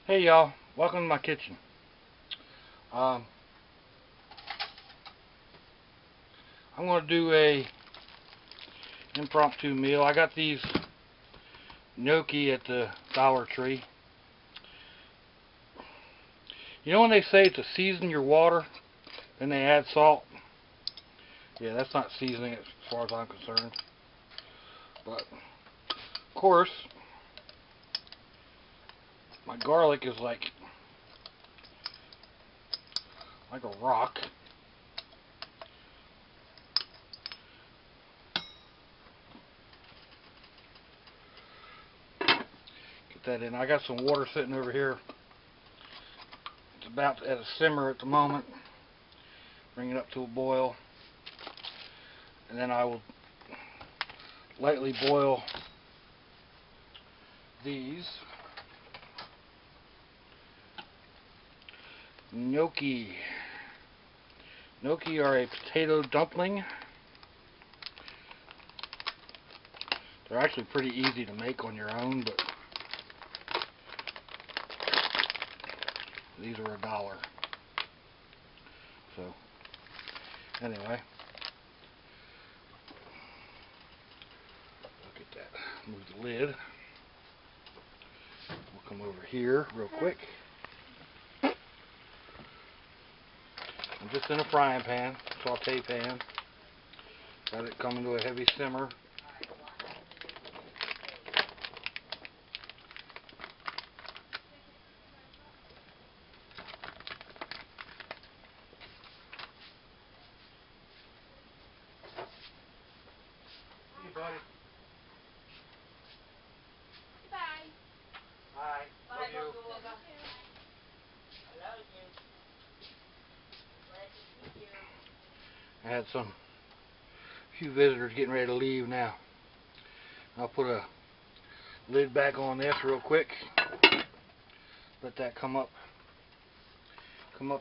Hey y'all, welcome to my kitchen. Um, I'm going to do a impromptu meal. I got these gnocchi at the Dollar Tree. You know when they say to season your water, then they add salt? Yeah, that's not seasoning as far as I'm concerned. But, of course, my garlic is like a rock. Get that in. I got some water sitting over here. It's about at a simmer at the moment. Bring it up to a boil. And then I will lightly boil these gnocchi. Gnocchi are a potato dumpling. They're actually pretty easy to make on your own, but these are $1. So, anyway, look at that. Move the lid. We'll come over here real quick. I'm just in a frying pan, saute pan. Got it coming to a heavy simmer. Hey, buddy. Bye. Hi. Bye. Love you. I love you. Glad to see you. I had few visitors getting ready to leave now. I'll put a lid back on this real quick. Let that come up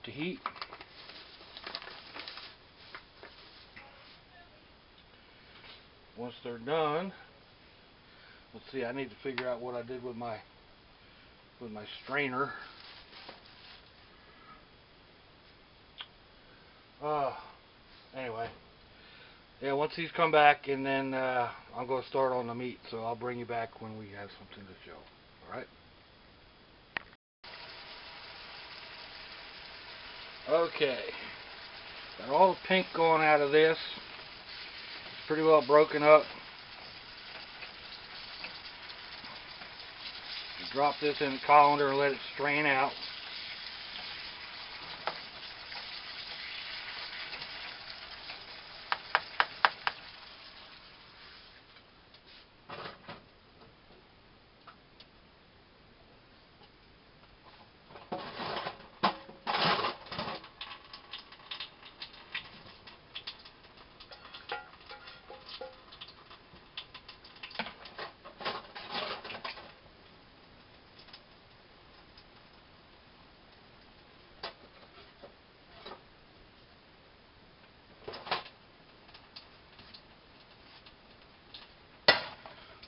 to heat. Once they're done, let's see, I need to figure out what I did with my strainer. Anyway, yeah, once these come back, and then I'm going to start on the meat, so I'll bring you back when we have something to show. Alright? Okay, got all the pink going out of this. It's pretty well broken up. Drop this in the colander and let it strain out.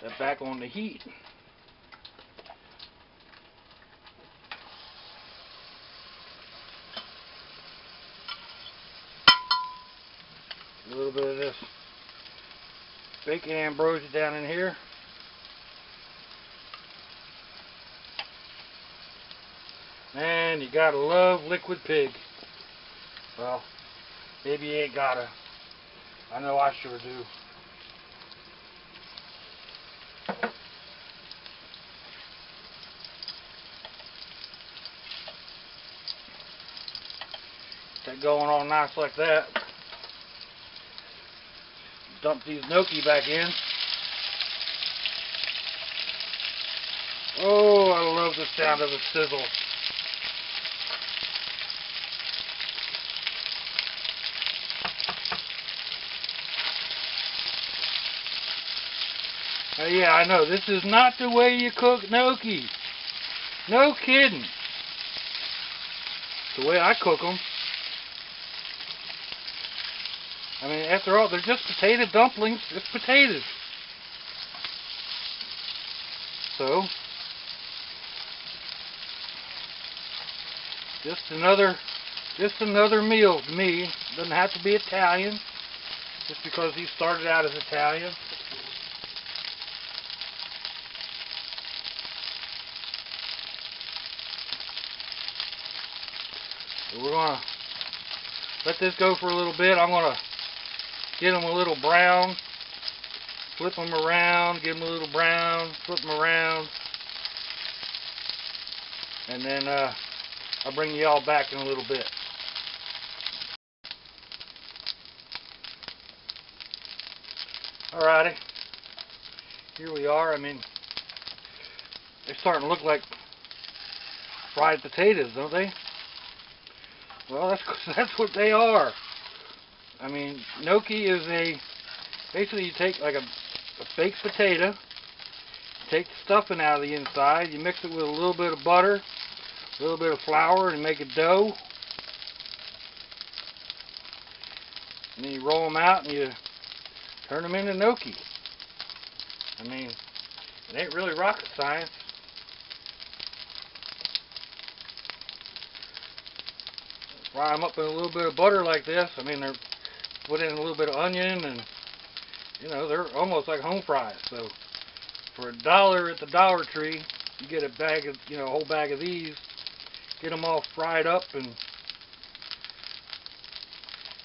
That back on the heat. A little bit of this bacon ambrosia down in here. Man, you gotta love liquid pig. Well, maybe you ain't gotta. I know I sure do. That going on nice like that. Dump these gnocchi back in. Oh, I love the sound of the sizzle. Yeah, I know, this is not the way you cook gnocchi. No kidding. It's the way I cook them. I mean, after all, they're just potato dumplings. It's potatoes. So, Just another meal to me. Doesn't have to be Italian, just because he started out as Italian. So we're gonna let this go for a little bit. I'm gonna get them a little brown, flip them around, get them a little brown, flip them around, and then I'll bring y'all back in a little bit. Alrighty, here we are. I mean, they're starting to look like fried potatoes, don't they? Well, that's what they are. I mean, gnocchi is basically you take like a baked potato, take the stuffing out of the inside, you mix it with a little bit of butter, a little bit of flour, and make a dough. And then you roll them out and you turn them into gnocchi. I mean, it ain't really rocket science. Fry them up in a little bit of butter like this. I mean, they're put in a little bit of onion, and you know, they're almost like home fries. So for $1 at the Dollar Tree, you get a bag of, you know, a whole bag of these. Get them all fried up and,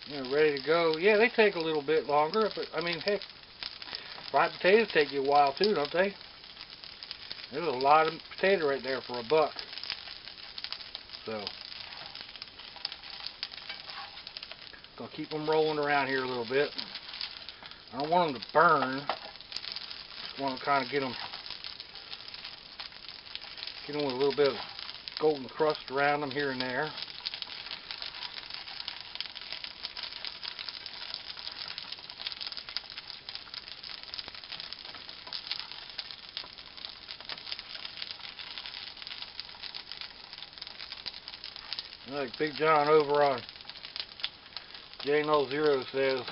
you know, ready to go. Yeah, they take a little bit longer, but I mean, heck, fried potatoes take you a while too, don't they? There's a lot of potato right there for $1. So gonna keep them rolling around here a little bit. I don't want them to burn. Just want to kind of get them with a little bit of golden crust around them here and there. Like Big John over on J0 says,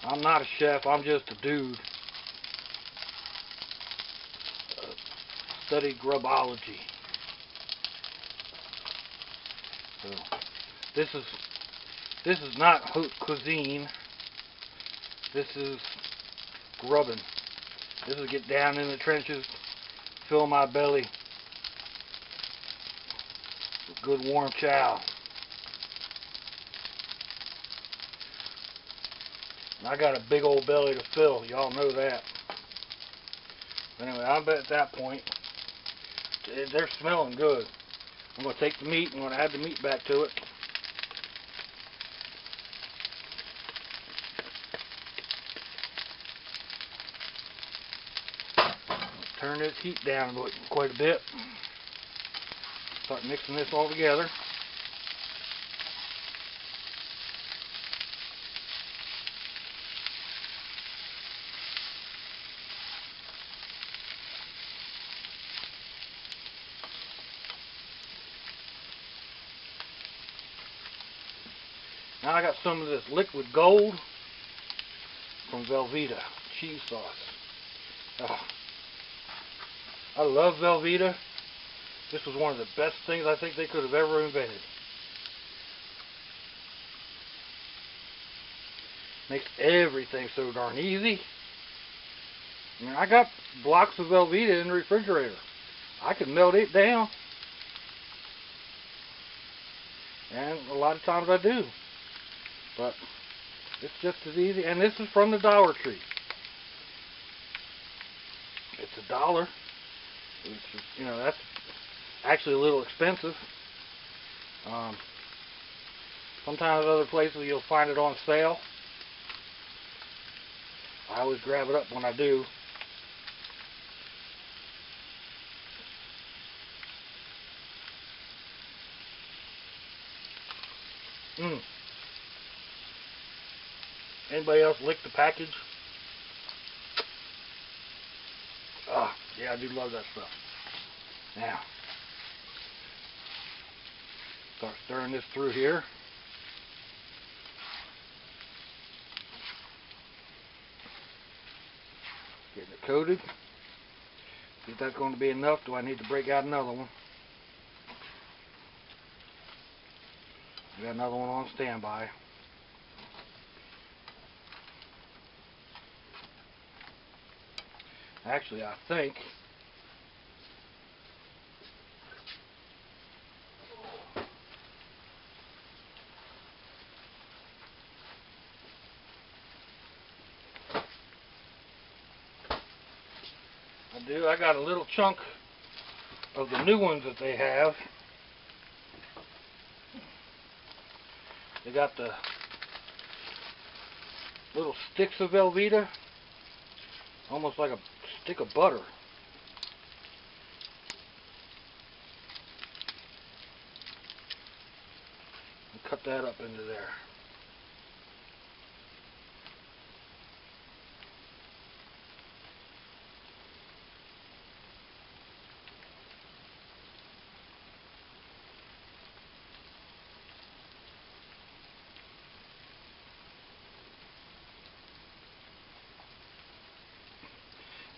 I'm not a chef, I'm just a dude. Study grubology. So this is not haute cuisine. This is grubbing. This is get down in the trenches, fill my belly with good warm chow. And I got a big old belly to fill, y'all know that. Anyway, I'm at that point. They're smelling good. I'm going to take the meat, I'm going to add the meat back to it. Turn this heat down quite a bit. Start mixing this all together. Now I got some of this liquid gold from Velveeta cheese sauce. Oh, I love Velveeta. This was one of the best things I think they could have ever invented. Makes everything so darn easy. I mean, I got blocks of Velveeta in the refrigerator. I can melt it down. And a lot of times I do. But it's just as easy. And this is from the Dollar Tree. It's $1. It's, you know, that's actually a little expensive. Sometimes other places you'll find it on sale. I always grab it up when I do. Anybody else lick the package? Ah, yeah, I do love that stuff. Now, start stirring this through here. Getting it coated. See if that's going to be enough. Do I need to break out another one? We got another one on standby. Actually, I think I got a little chunk of the new ones that they have. They got the little sticks of Velveeta, almost like a stick of butter. And cut that up into there.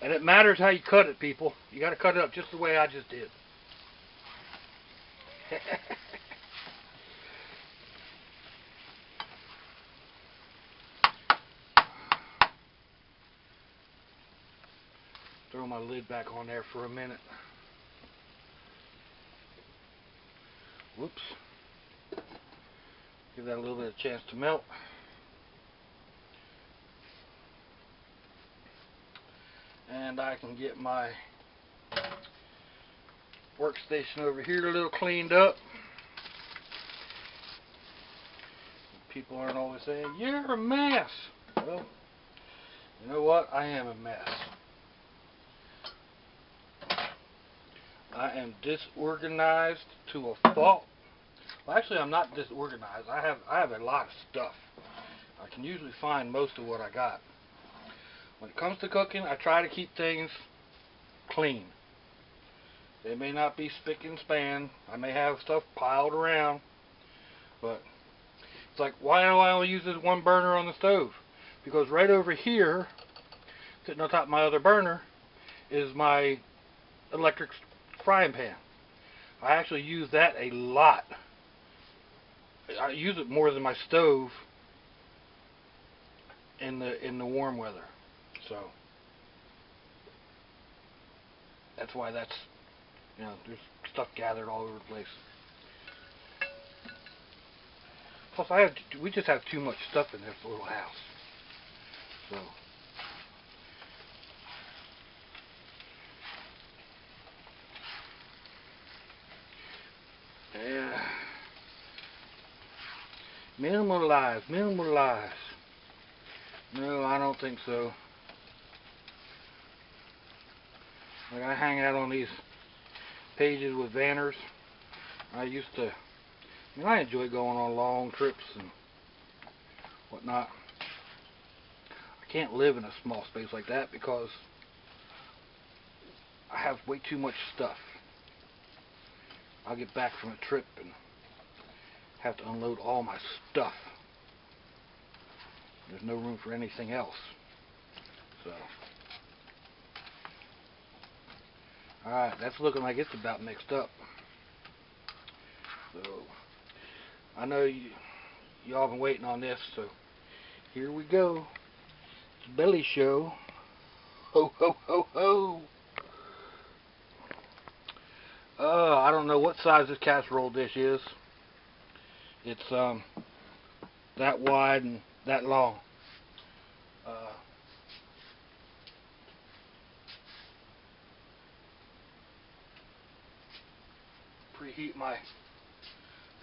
And it matters how you cut it, people. You got to cut it up just the way I just did. Throw my lid back on there for a minute. Whoops. Give that a little bit of chance to melt. And I can get my workstation over here a little cleaned up. People aren't always saying, "You're a mess." Well, you know what? I am a mess. I am disorganized to a fault. Well, actually, I'm not disorganized. I have a lot of stuff. I can usually find most of what I got. When it comes to cooking, I try to keep things clean. They may not be spick and span. I may have stuff piled around, but it's like, why do I only use this one burner on the stove? Because right over here, sitting on top of my other burner, is my electric frying pan. I actually use that a lot. I use it more than my stove in the warm weather. So that's why there's stuff gathered all over the place. Plus, we just have too much stuff in this little house. So yeah, minimalize. No, I don't think so. Like, I hang out on these pages with Vanners. I enjoy going on long trips and whatnot. I can't live in a small space like that because I have way too much stuff. I'll get back from a trip and have to unload all my stuff. There's no room for anything else. So alright, that's looking like it's about mixed up. So I know y'all been waiting on this, so here we go. It's belly show. Ho ho ho ho. I don't know what size this casserole dish is. It's that wide and that long.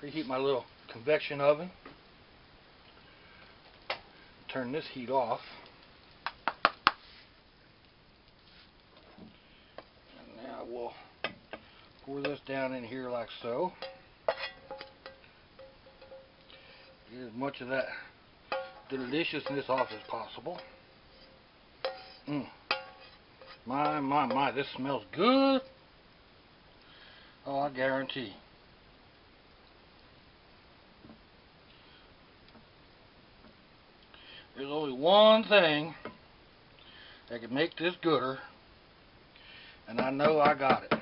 Preheat my little convection oven. Turn this heat off. And now we'll pour this down in here like so. Get as much of that deliciousness off as possible. My, this smells good. Oh, I guarantee. There's only one thing that can make this gooder, and I know I got it.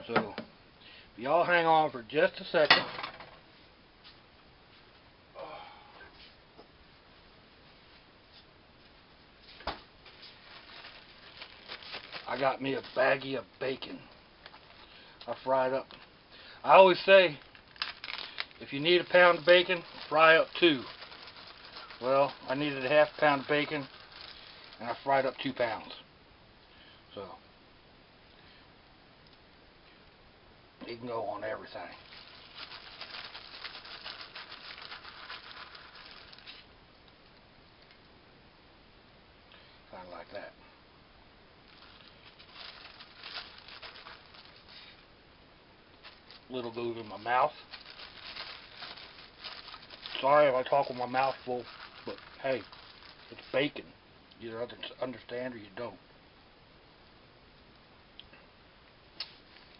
So, if y'all hang on for just a second, I got me a baggie of bacon. I fried up. I always say, if you need a pound of bacon, fry up 2. Well, I needed a half pound of bacon, and I fried up 2 pounds. So, it can go on everything. Kind of like that. Little goes in my mouth. Sorry if I talk with my mouth full, but hey, it's bacon. You either understand or you don't.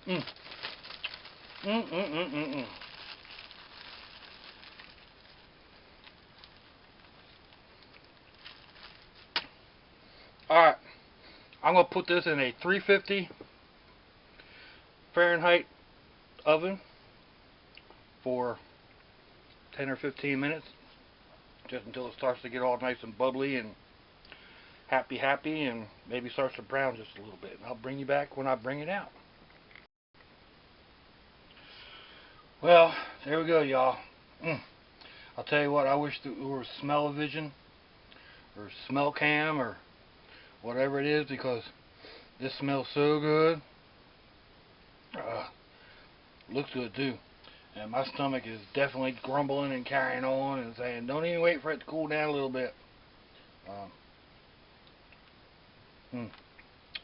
Mm. Mm, mm, mm, mm, mm. Alright, I'm going to put this in a 350 Fahrenheit oven for 10 or 15 minutes, just until it starts to get all nice and bubbly and happy, and maybe starts to brown just a little bit. And I'll bring you back when I bring it out. Well, there we go, y'all. I'll tell you what, I wish there was smell-o-vision or smell cam or whatever it is, because this smells so good. Looks good too. And my stomach is definitely grumbling and carrying on and saying, don't even wait for it to cool down a little bit. Yum,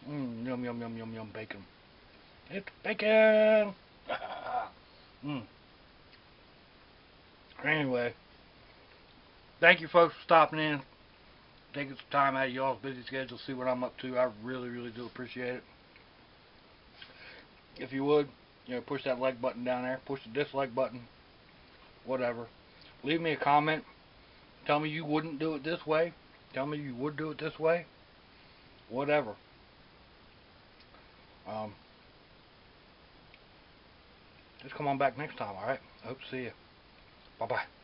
yum, yum, yum, yum, bacon. It's bacon! Anyway, thank you folks for stopping in, taking some time out of y'all's busy schedule to see what I'm up to. I really, really do appreciate it. If you would, push that like button down there, push the dislike button, whatever. Leave me a comment. Tell me you wouldn't do it this way. Tell me you would do it this way. Whatever. Just come on back next time, alright? I hope to see you. Bye-bye.